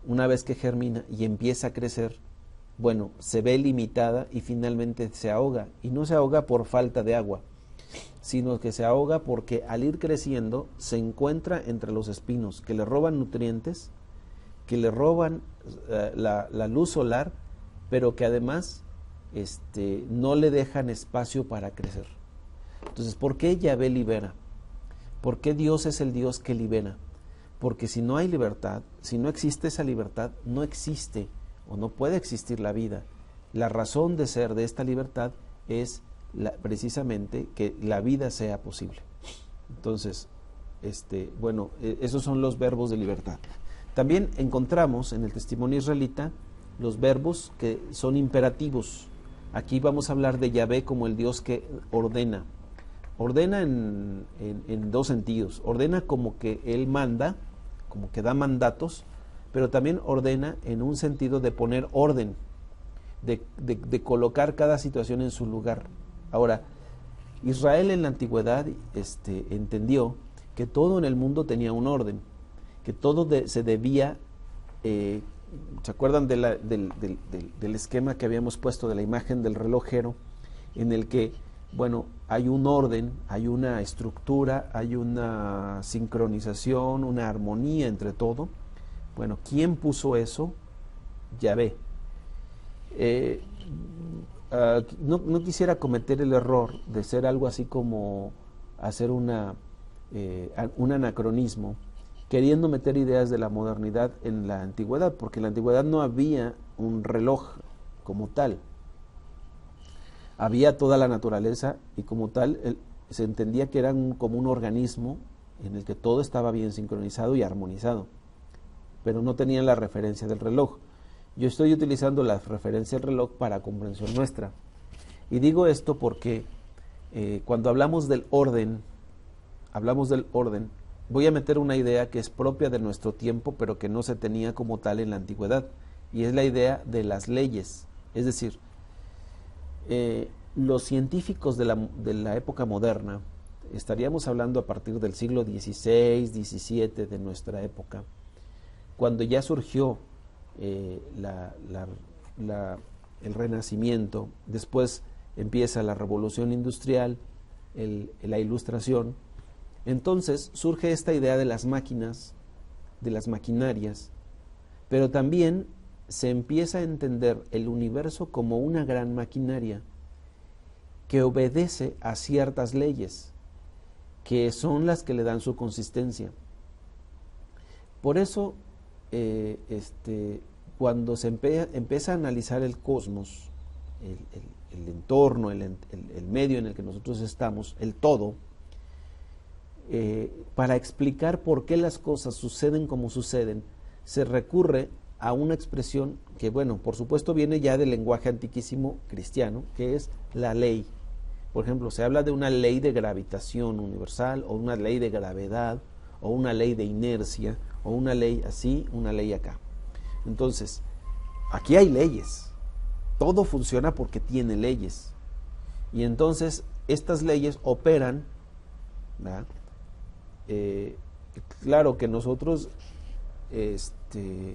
una vez que germina y empieza a crecer, bueno, se ve limitada y finalmente se ahoga. Y no se ahoga por falta de agua, sino que se ahoga porque al ir creciendo se encuentra entre los espinos que le roban nutrientes, que le roban la luz solar, pero que además no le dejan espacio para crecer. Entonces, ¿por qué Yahvé libera? ¿Por qué Dios es el Dios que libera? Porque si no hay libertad, si no existe esa libertad, no existe o no puede existir la vida. La razón de ser de esta libertad es precisamente que la vida sea posible. Entonces, esos son los verbos de libertad. También encontramos en el testimonio israelita los verbos que son imperativos. Aquí vamos a hablar de Yahvé como el Dios que ordena. Ordena en dos sentidos. Ordena como que Él manda, como que da mandatos, pero también ordena en un sentido de poner orden, de colocar cada situación en su lugar. Ahora, Israel en la antigüedad entendió que todo en el mundo tenía un orden, que todo se debía, ¿se acuerdan del esquema que habíamos puesto de la imagen del relojero? en el que, bueno, hay un orden, hay una estructura, hay una sincronización, una armonía entre todo. Bueno, ¿quién puso eso? Yahvé. No quisiera cometer el error de ser algo así como hacer un anacronismo, queriendo meter ideas de la modernidad en la antigüedad, porque en la antigüedad no había un reloj como tal. Había toda la naturaleza y como tal se entendía que era como un organismo en el que todo estaba bien sincronizado y armonizado, pero no tenían la referencia del reloj. Yo estoy utilizando la referencia del reloj para comprensión nuestra. Y digo esto porque cuando hablamos del orden, voy a meter una idea que es propia de nuestro tiempo, pero que no se tenía como tal en la antigüedad, y es la idea de las leyes. Es decir, los científicos de la época moderna, estaríamos hablando a partir del siglo XVI, XVII de nuestra época, cuando ya surgió el Renacimiento, después empieza la Revolución Industrial, la Ilustración. Entonces surge esta idea de las máquinas, de las maquinarias, pero también se empieza a entender el universo como una gran maquinaria que obedece a ciertas leyes, que son las que le dan su consistencia. Por eso, cuando se empieza a analizar el cosmos, el entorno, el medio en el que nosotros estamos, el todo, para explicar por qué las cosas suceden como suceden, se recurre a una expresión que, bueno, por supuesto viene ya del lenguaje antiquísimo cristiano, que es la ley. Por ejemplo, se habla de una ley de gravitación universal, o una ley de gravedad, o una ley de inercia, o una ley así, una ley acá. Entonces, aquí hay leyes. Todo funciona porque tiene leyes. Y entonces, estas leyes operan, ¿verdad? Claro que nosotros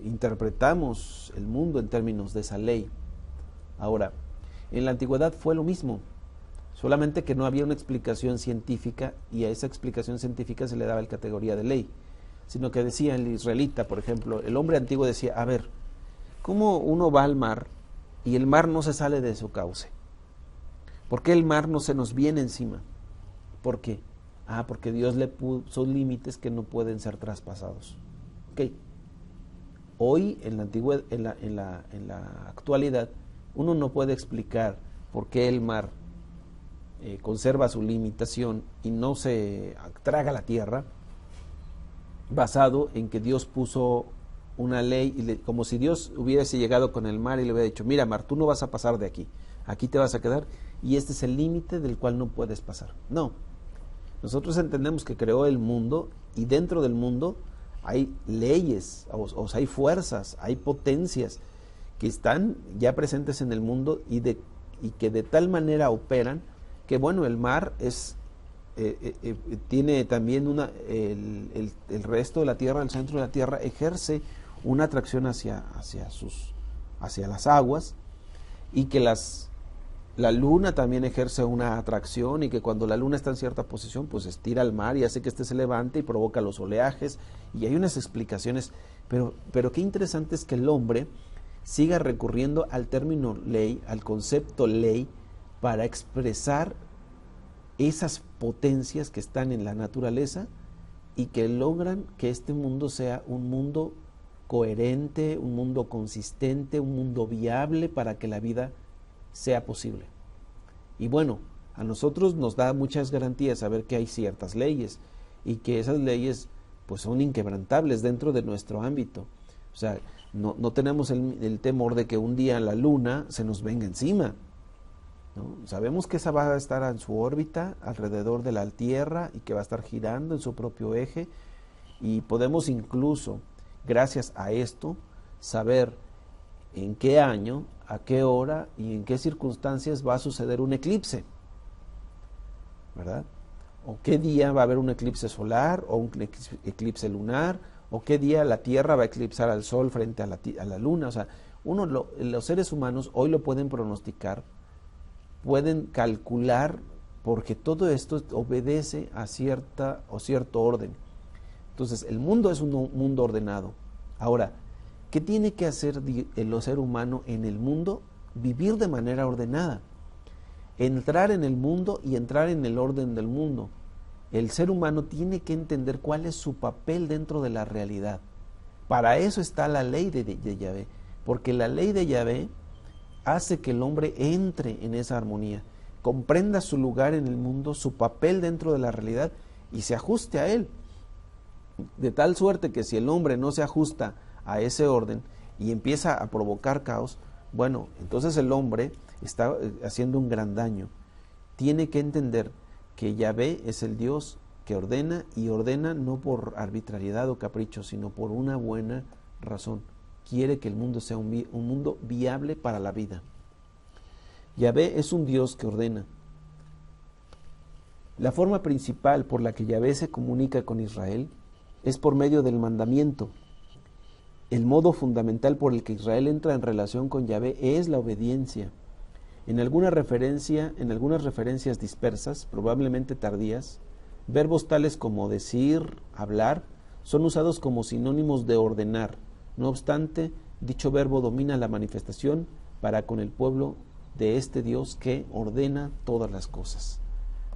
interpretamos el mundo en términos de esa ley. Ahora, en la antigüedad fue lo mismo, solamente que no había una explicación científica, y a esa explicación científica se le daba la categoría de ley, sino que decía el israelita, por ejemplo, el hombre antiguo decía, a ver, ¿cómo uno va al mar y el mar no se sale de su cauce? ¿Por qué el mar no se nos viene encima? ¿Por qué? Porque Dios le puso límites que no pueden ser traspasados. Okay. Hoy, en la actualidad, uno no puede explicar por qué el mar conserva su limitación y no se traga la tierra, basado en que Dios puso una ley, como si Dios hubiese llegado con el mar y le hubiera dicho, mira mar, tú no vas a pasar de aquí, aquí te vas a quedar, y este es el límite del cual no puedes pasar. No, nosotros entendemos que creó el mundo, y dentro del mundo hay leyes, o sea, hay fuerzas, hay potencias que están ya presentes en el mundo y que de tal manera operan que, bueno, el mar tiene también el resto de la tierra, el centro de la tierra, ejerce una atracción hacia las aguas, y que la luna también ejerce una atracción, y que cuando la luna está en cierta posición, pues estira al mar y hace que éste se levante y provoca los oleajes, y hay unas explicaciones, pero qué interesante es que el hombre siga recurriendo al término ley, al concepto ley, para expresar esas potencias que están en la naturaleza y que logran que este mundo sea un mundo coherente, un mundo consistente, un mundo viable para que la vida sea posible. Y bueno, a nosotros nos da muchas garantías saber que hay ciertas leyes y que esas leyes pues son inquebrantables dentro de nuestro ámbito. O sea, no tenemos el temor de que un día la luna se nos venga encima, ¿no? Sabemos que esa va a estar en su órbita alrededor de la Tierra y que va a estar girando en su propio eje, y podemos incluso, gracias a esto, saber en qué año, a qué hora y en qué circunstancias va a suceder un eclipse, ¿verdad? O qué día va a haber un eclipse solar o un eclipse lunar, o qué día la Tierra va a eclipsar al Sol frente a la Luna. O sea, los seres humanos hoy lo pueden pronosticar pueden calcular, porque todo esto obedece a cierto orden. Entonces, el mundo es un mundo ordenado. Ahora, ¿qué tiene que hacer el ser humano en el mundo? Vivir de manera ordenada. Entrar en el mundo y entrar en el orden del mundo. El ser humano tiene que entender cuál es su papel dentro de la realidad. Para eso está la ley de Yahvé, porque la ley de Yahvé hace que el hombre entre en esa armonía, comprenda su lugar en el mundo, su papel dentro de la realidad y se ajuste a él. De tal suerte que si el hombre no se ajusta a ese orden y empieza a provocar caos, bueno, entonces el hombre está haciendo un gran daño. Tiene que entender que Yahvé es el Dios que ordena, y ordena no por arbitrariedad o capricho, sino por una buena razón. Quiere que el mundo sea un mundo viable para la vida. Yahvé es un Dios que ordena. La forma principal por la que Yahvé se comunica con Israel es por medio del mandamiento. El modo fundamental por el que Israel entra en relación con Yahvé es la obediencia. En algunas referencias dispersas, probablemente tardías, verbos tales como decir, hablar, son usados como sinónimos de ordenar. No obstante, dicho verbo domina la manifestación para con el pueblo de este Dios que ordena todas las cosas.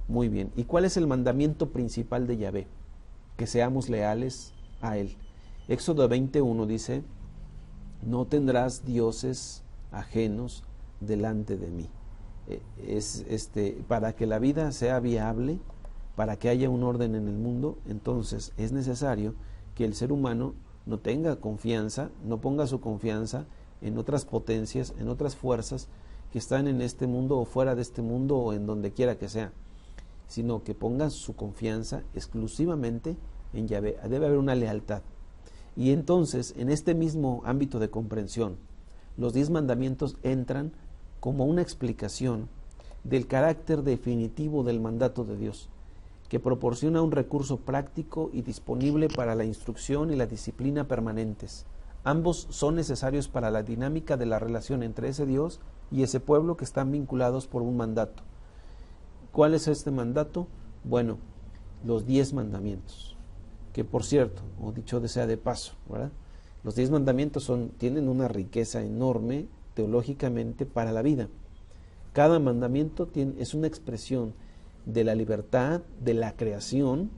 Muy bien. ¿Y cuál es el mandamiento principal de Yahvé? Que seamos leales a Él. Éxodo 21 dice: no tendrás dioses ajenos delante de mí. Para que la vida sea viable, para que haya un orden en el mundo, entonces es necesario que el ser humano no tenga confianza, no ponga su confianza en otras potencias, en otras fuerzas que están en este mundo o fuera de este mundo o en donde quiera que sea, sino que ponga su confianza exclusivamente en Yahvé. Debe haber una lealtad. Y entonces, en este mismo ámbito de comprensión, los 10 mandamientos entran como una explicación del carácter definitivo del mandato de Dios, que proporciona un recurso práctico y disponible para la instrucción y la disciplina permanentes. Ambos son necesarios para la dinámica de la relación entre ese Dios y ese pueblo que están vinculados por un mandato. ¿Cuál es este mandato? Bueno, los 10 mandamientos, que por cierto, o dicho sea de paso, ¿verdad? Los 10 mandamientos tienen una riqueza enorme teológicamente para la vida. Cada mandamiento es una expresión de la libertad, de la creación,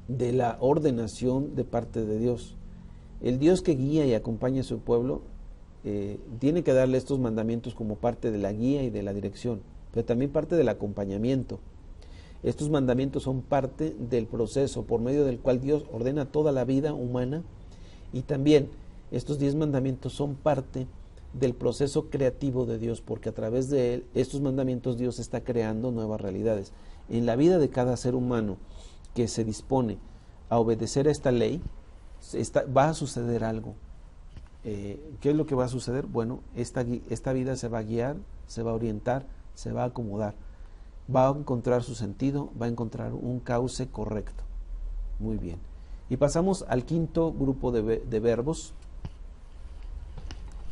de la ordenación de parte de Dios. El Dios que guía y acompaña a su pueblo tiene que darle estos mandamientos como parte de la guía y de la dirección, pero también parte del acompañamiento. Estos mandamientos son parte del proceso por medio del cual Dios ordena toda la vida humana, y también estos 10 mandamientos son parte del proceso creativo de Dios, porque a través de estos mandamientos Dios está creando nuevas realidades. En la vida de cada ser humano que se dispone a obedecer a esta ley, va a suceder algo. ¿Qué es lo que va a suceder? Bueno, esta vida se va a guiar, se va a orientar, se va a acomodar, va a encontrar su sentido, va a encontrar un cauce correcto. Muy bien. Y pasamos al quinto grupo de verbos,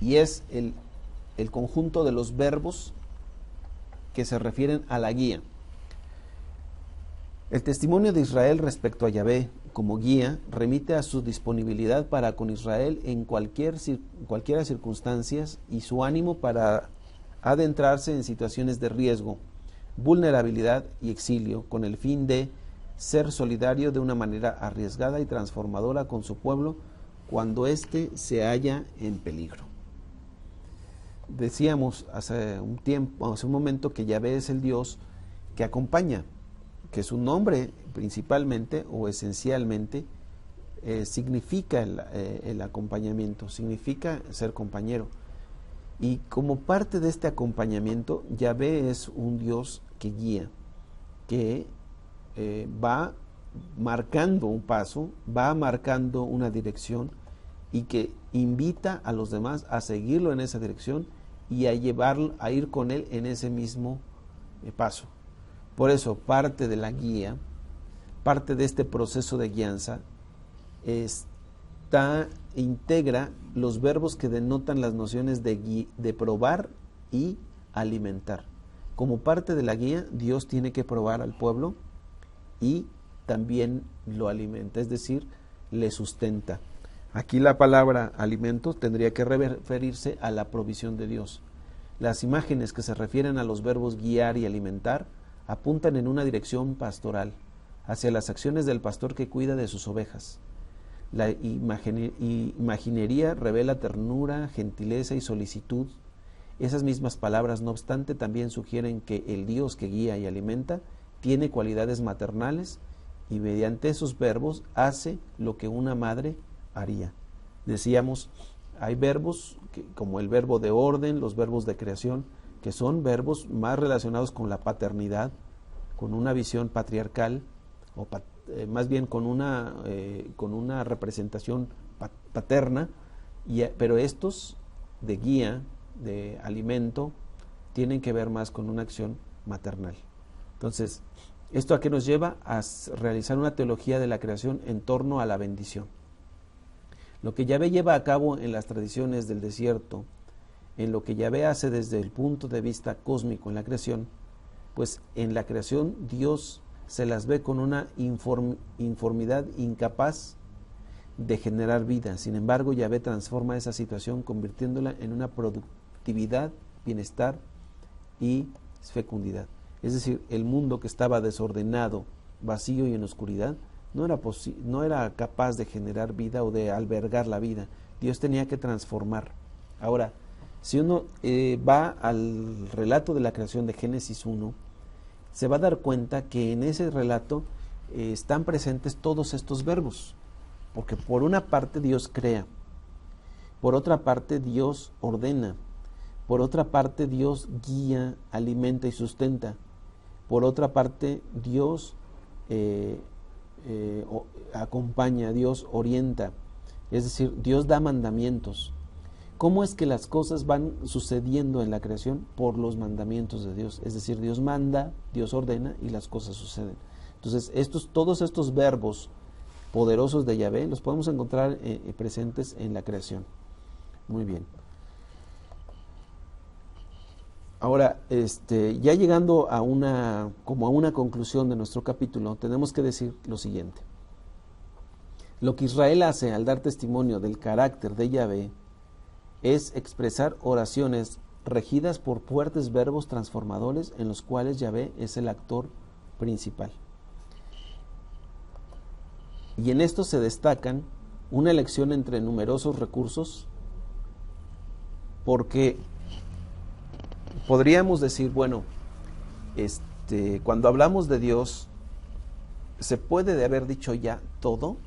y es el conjunto de los verbos que se refieren a la guía. El testimonio de Israel respecto a Yahvé como guía remite a su disponibilidad para con Israel en cualquiera circunstancias, y su ánimo para adentrarse en situaciones de riesgo, vulnerabilidad y exilio, con el fin de ser solidario de una manera arriesgada y transformadora con su pueblo cuando éste se halla en peligro. Decíamos hace un momento que Yahvé es el Dios que acompaña, que su nombre principalmente o esencialmente significa el acompañamiento, significa ser compañero. Y como parte de este acompañamiento, Yahvé es un Dios que guía, que va marcando un paso, va marcando una dirección, y que invita a los demás a seguirlo en esa dirección y a ir con él en ese mismo paso. Por eso, parte de la guía, parte de este proceso de guianza, integra los verbos que denotan las nociones de probar y alimentar. como parte de la guía, Dios tiene que probar al pueblo y también lo alimenta, es decir, le sustenta. Aquí la palabra alimento tendría que referirse a la provisión de Dios. Las imágenes que se refieren a los verbos guiar y alimentar apuntan en una dirección pastoral, hacia las acciones del pastor que cuida de sus ovejas. La imaginería revela ternura, gentileza y solicitud. Esas mismas palabras, no obstante, también sugieren que el Dios que guía y alimenta tiene cualidades maternales y mediante esos verbos hace lo que una madre haría. Decíamos, hay verbos como el verbo de orden, los verbos de creación, que son verbos más relacionados con la paternidad, con una visión patriarcal, o más bien con una representación paterna, pero estos de guía, de alimento, tienen que ver más con una acción maternal. Entonces, ¿esto a qué nos lleva? A realizar una teología de la creación en torno a la bendición. Lo que Yahvé lleva a cabo en las tradiciones del desierto, en lo que Yahvé hace desde el punto de vista cósmico en la creación, pues en la creación Dios se las ve con una informidad incapaz de generar vida. Sin embargo, Yahvé transforma esa situación convirtiéndola en una productividad, bienestar y fecundidad. Es decir, el mundo que estaba desordenado, vacío y en oscuridad, no era capaz de generar vida o de albergar la vida. Dios tenía que transformar. Ahora, si uno va al relato de la creación de Génesis 1, se va a dar cuenta que en ese relato están presentes todos estos verbos, porque por una parte Dios crea, por otra parte Dios ordena, por otra parte Dios guía, alimenta y sustenta, por otra parte Dios acompaña, Dios orienta, es decir, Dios da mandamientos. ¿Cómo es que las cosas van sucediendo en la creación? Por los mandamientos de Dios, es decir, Dios manda, Dios ordena y las cosas suceden. Entonces, todos estos verbos poderosos de Yahvé los podemos encontrar presentes en la creación. Muy bien. Ahora, ya llegando a una conclusión de nuestro capítulo, tenemos que decir lo siguiente. Lo que Israel hace al dar testimonio del carácter de Yahvé es expresar oraciones regidas por fuertes verbos transformadores en los cuales Yahvé es el actor principal. Y en esto se destacan una elección entre numerosos recursos, porque podríamos decir, bueno, cuando hablamos de Dios, ¿se puede de haber dicho ya todo?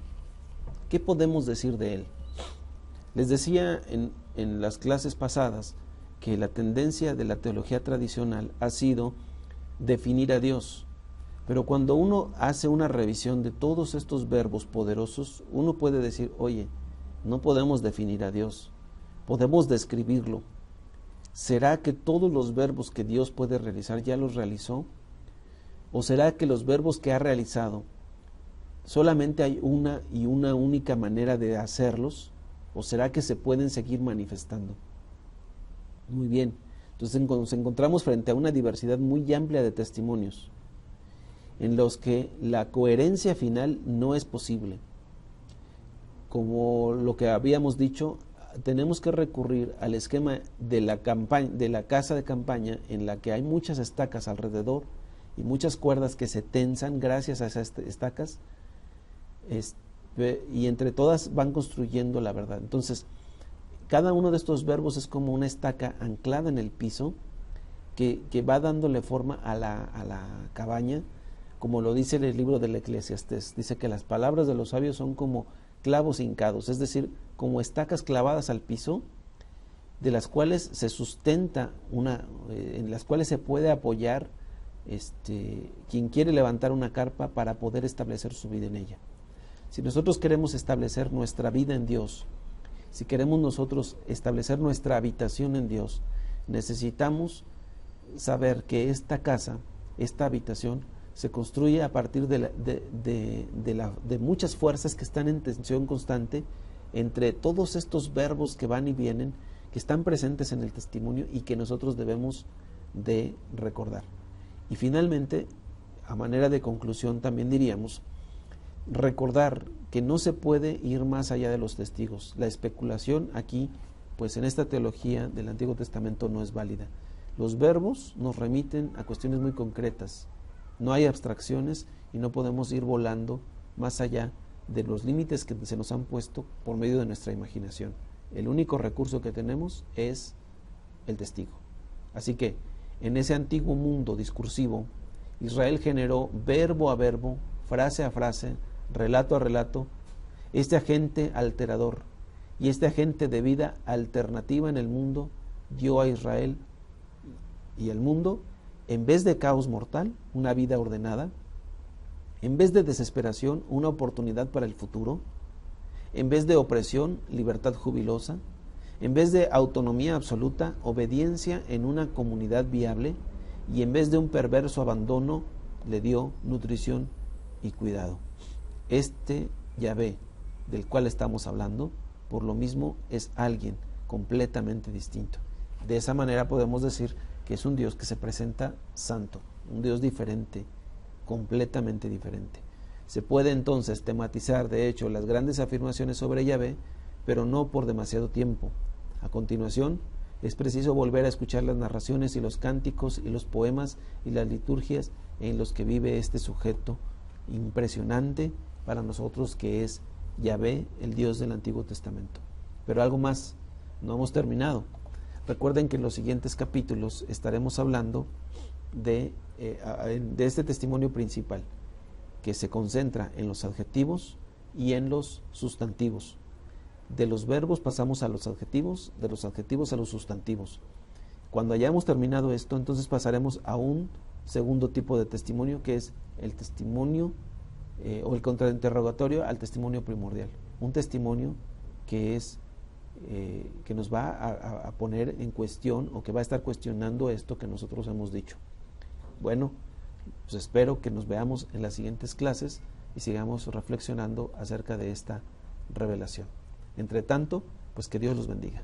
¿Qué podemos decir de Él? Les decía en las clases pasadas que la tendencia de la teología tradicional ha sido definir a Dios, pero cuando uno hace una revisión de todos estos verbos poderosos, uno puede decir, oye, no podemos definir a Dios, podemos describirlo. ¿Será que todos los verbos que Dios puede realizar ya los realizó? ¿O será que los verbos que ha realizado solamente hay una única manera de hacerlos? ¿O será que se pueden seguir manifestando? Muy bien, entonces nos encontramos frente a una diversidad muy amplia de testimonios en los que la coherencia final no es posible. Como lo que habíamos dicho, tenemos que recurrir al esquema de la casa de campaña, en la que hay muchas estacas alrededor y muchas cuerdas que se tensan gracias a esas estacas, y entre todas van construyendo la verdad. Entonces, cada uno de estos verbos es como una estaca anclada en el piso que va dándole forma a la cabaña, como lo dice en el libro del Eclesiastés. Dice que las palabras de los sabios son como clavos hincados, es decir, como estacas clavadas al piso, de las cuales se sustenta en las cuales se puede apoyar quien quiere levantar una carpa para poder establecer su vida en ella. Si nosotros queremos establecer nuestra vida en Dios, si queremos nosotros establecer nuestra habitación en Dios, necesitamos saber que esta casa, esta habitación, se construye a partir de muchas fuerzas que están en tensión constante entre todos estos verbos que van y vienen, que están presentes en el testimonio y que nosotros debemos de recordar. Y finalmente, a manera de conclusión, también diríamos, recordar que no se puede ir más allá de los testigos. La especulación aquí, pues en esta teología del Antiguo Testamento no es válida. Los verbos nos remiten a cuestiones muy concretas. No hay abstracciones y no podemos ir volando más allá de los límites que se nos han puesto por medio de nuestra imaginación. El único recurso que tenemos es el testigo. Así que en ese antiguo mundo discursivo, Israel generó verbo a verbo, frase a frase, relato a relato, este agente alterador y este agente de vida alternativa en el mundo dio a Israel y al mundo, en vez de caos mortal, una vida ordenada, en vez de desesperación, una oportunidad para el futuro, en vez de opresión, libertad jubilosa, en vez de autonomía absoluta, obediencia en una comunidad viable, y en vez de un perverso abandono, le dio nutrición y cuidado. Este Yahvé del cual estamos hablando, por lo mismo es alguien completamente distinto. De esa manera podemos decir que es un Dios que se presenta santo, un Dios diferente, completamente diferente. Se puede entonces tematizar, de hecho, las grandes afirmaciones sobre Yahvé, pero no por demasiado tiempo. A continuación, es preciso volver a escuchar las narraciones y los cánticos y los poemas y las liturgias en los que vive este sujeto impresionante para nosotros, que es Yahvé, el Dios del Antiguo Testamento. Pero algo más, no hemos terminado. Recuerden que en los siguientes capítulos estaremos hablando de este testimonio principal, que se concentra en los adjetivos y en los sustantivos. De los verbos pasamos a los adjetivos, de los adjetivos a los sustantivos. Cuando hayamos terminado esto, entonces pasaremos a un segundo tipo de testimonio, que es el testimonio o el contrainterrogatorio al testimonio primordial. Un testimonio que es que nos va a poner en cuestión, o que va a estar cuestionando esto que nosotros hemos dicho. Bueno, pues espero que nos veamos en las siguientes clases y sigamos reflexionando acerca de esta revelación. Entre tanto, pues que Dios los bendiga.